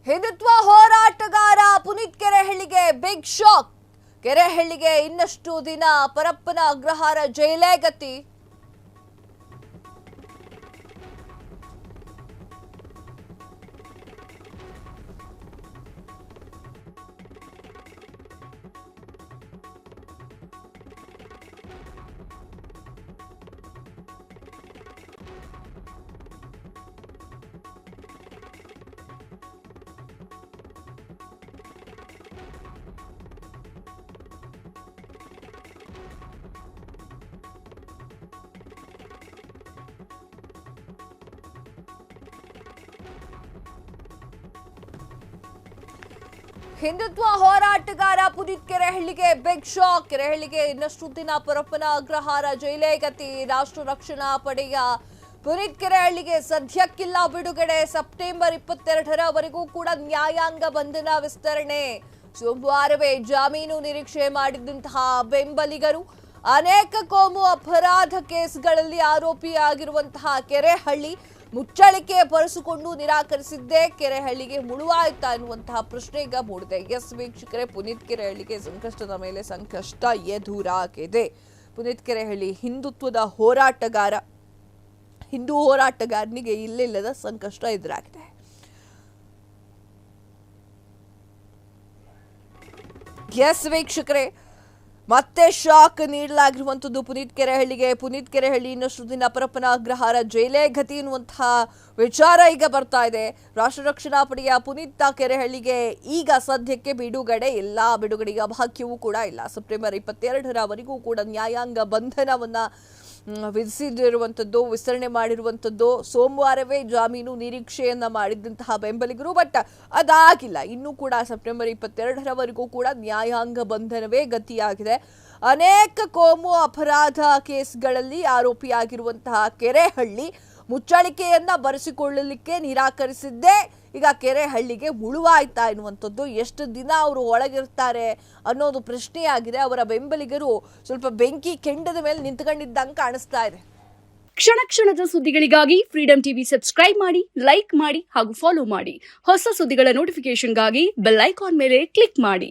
ಹಿಂದುತ್ವ ಹೋರಾಟಗಾರ Puneeth ಕೆರೆಹಳ್ಳಿಗೆ big shock. ಕೆರೆಹಳ್ಳಿಗೆ ಇನ್ನಷ್ಟು ದಿನ ಪರಪ್ಪನ ಅಗ್ರಹಾರ ಜೈಲೇ ಗತಿ. ಹಿಂದುತ್ವ ಹೋರಾಟಗಾರ ಪುನೀತ್ ಕೆರೆಹಳ್ಳಿಗೆ ಬಿಗ್ ಶಾಕ್. ಕೆರೆಹಳ್ಳಿಗೆ ಇನ್ನಷ್ಟು ದಿನ ಪರಪ್ಪನ ಅಗ್ರಹಾರ ಜೈಲೇ ಗತಿ. ರಾಷ್ಟ್ರ ರಕ್ಷಣಾ ಪಡೆಯ ಪುನೀತ್ ಕೆರೆಹಳ್ಳಿಗೆ ಸದ್ಯಕ್ಕಿಲ್ಲ ಬಿಡುಗಡೆ. ಸೆಪ್ಟೆಂಬರ್ 22ರವರೆಗೂ ಕೂಡ ನ್ಯಾಯಾಂಗ ಬಂಧನ ವಿಸ್ತರಣೆ. ಸೋಮವಾರವೇ ಜಾಮೀನು ನಿರೀಕ್ಷೆ ಮಾಡಿದ್ದಂತಹ ಬೆಂಬಲಿಗರು ಅನೇಕ ಕೋಮು ಅಪರಾಧ ಕೇಸ್ಗಳಲ್ಲಿ ಆರೋಪಿಯಾಗಿರುವಂತಹ ಕೆರೆಹಳ್ಳಿ ಮುಚ್ಚಳಿಕೆ ಪರೆಸಿಕೊಂಡು ನಿರಾಕರಿಸಿದ್ದೇ ಕೆರೆಹಳ್ಳಿಗೆ ಮುಳುವಾಯ್ತಾ ಎನ್ನುವಂತಹ ಪ್ರಶ್ನೆ ಈಗ ಮೂಡಿದೆ. ಎಸ್ ವೀಕ್ಷಕರೇ, ಪುನೀತ್ ಕೆರೆಹಳ್ಳಿಗೆ ಸಂಕಷ್ಟದ ಮೇಲೆ ಸಂಕಷ್ಟ ಎದುರಾಗಿದೆ. ಪುನೀತ್ ಕೆರೆಹಳ್ಳಿ ಹಿಂದುತ್ವದ ಹೋರಾಟಗಾರ, ಹಿಂದೂ ಹೋರಾಟಗಾರನಿಗೆ ಇಲ್ಲಿಲ್ಲದ ಸಂಕಷ್ಟ ಎದುರಾಗಿದೆ. ಎಸ್ ವೀಕ್ಷಕರೇ, ಮತ್ತೆ ಶಾಕ್ ನೀಡಲಾಗಿರುವಂಥದ್ದು ಪುನೀತ್ ಕೆರೆಹಳ್ಳಿಗೆ. ಪುನೀತ್ ಕೆರೆಹಳ್ಳಿ ಇನ್ನಷ್ಟು ದಿನ ಪರಪ್ಪನ ಅಗ್ರಹಾರ ಜೈಲೇ ಗತಿ ಎನ್ನುವಂತಹ ವಿಚಾರ ಈಗ ಬರ್ತಾ ಇದೆ. ರಾಷ್ಟ್ರ ರಕ್ಷಣಾ ಪಡೆಯ ಪುನೀತ್ ಕೆರೆಹಳ್ಳಿಗೆ ಈಗ ಸದ್ಯಕ್ಕೆ ಬಿಡುಗಡೆ ಇಲ್ಲ, ಬಿಡುಗಡೆಯ ಭಾಗ್ಯವೂ ಕೂಡ ಇಲ್ಲ. ಸೆಪ್ಟೆಂಬರ್ 22ರವರೆಗೂ ಕೂಡ ನ್ಯಾಯಾಂಗ ಬಂಧನವನ್ನ ವಿಧಿಸಿರುವಂಥದ್ದು, ವಿಸ್ತರಣೆ ಮಾಡಿರುವಂಥದ್ದು. ಸೋಮವಾರವೇ ಜಾಮೀನು ನಿರೀಕ್ಷೆಯನ್ನ ಮಾಡಿದ್ದಂತಹ ಬೆಂಬಲಿಗರು, ಬಟ್ ಅದಾಗಿಲ್ಲ. ಇನ್ನೂ ಕೂಡ ಸೆಪ್ಟೆಂಬರ್ 22ರವರೆಗೂ ಕೂಡ ನ್ಯಾಯಾಂಗ ಬಂಧನವೇ ಗತಿಯಾಗಿದೆ. ಅನೇಕ ಕೋಮು ಅಪರಾಧ ಕೇಸ್ಗಳಲ್ಲಿ ಆರೋಪಿಯಾಗಿರುವಂತಹ ಕೆರೆಹಳ್ಳಿ ಮುಚ್ಚಳಿಕೆಯನ್ನ ಬರೆಸಿಕೊಳ್ಳಲಿಕ್ಕೆ ನಿರಾಕರಿಸಿದ್ದೇ ಈಗ ಕೆರೆಹಳ್ಳಿಗೆ ಮುಳುವಾಯ್ತಾ ಎನ್ನುವಂಥದ್ದು. ಎಷ್ಟು ದಿನ ಅವರು ಒಳಗಿರ್ತಾರೆ ಅನ್ನೋದು ಪ್ರಶ್ನೆಯಾಗಿದೆ. ಅವರ ಬೆಂಬಲಿಗರು ಸ್ವಲ್ಪ ಬೆಂಕಿ ಕೆಂಡದ ಮೇಲೆ ನಿಂತ್ಕೊಂಡಿದ್ದಂಗೆ ಕಾಣಿಸ್ತಾ ಇದೆ. ಕ್ಷಣ ಕ್ಷಣದ ಸುದ್ದಿಗಳಿಗಾಗಿ ಫ್ರೀಡಂ ಟಿವಿ ಸಬ್ಸ್ಕ್ರೈಬ್ ಮಾಡಿ, ಲೈಕ್ ಮಾಡಿ ಹಾಗೂ ಫಾಲೋ ಮಾಡಿ. ಹೊಸ ಸುದ್ದಿಗಳ ನೋಟಿಫಿಕೇಶನ್ಗಾಗಿ ಬೆಲ್ ಐಕಾನ್ ಮೇಲೆ ಕ್ಲಿಕ್ ಮಾಡಿ.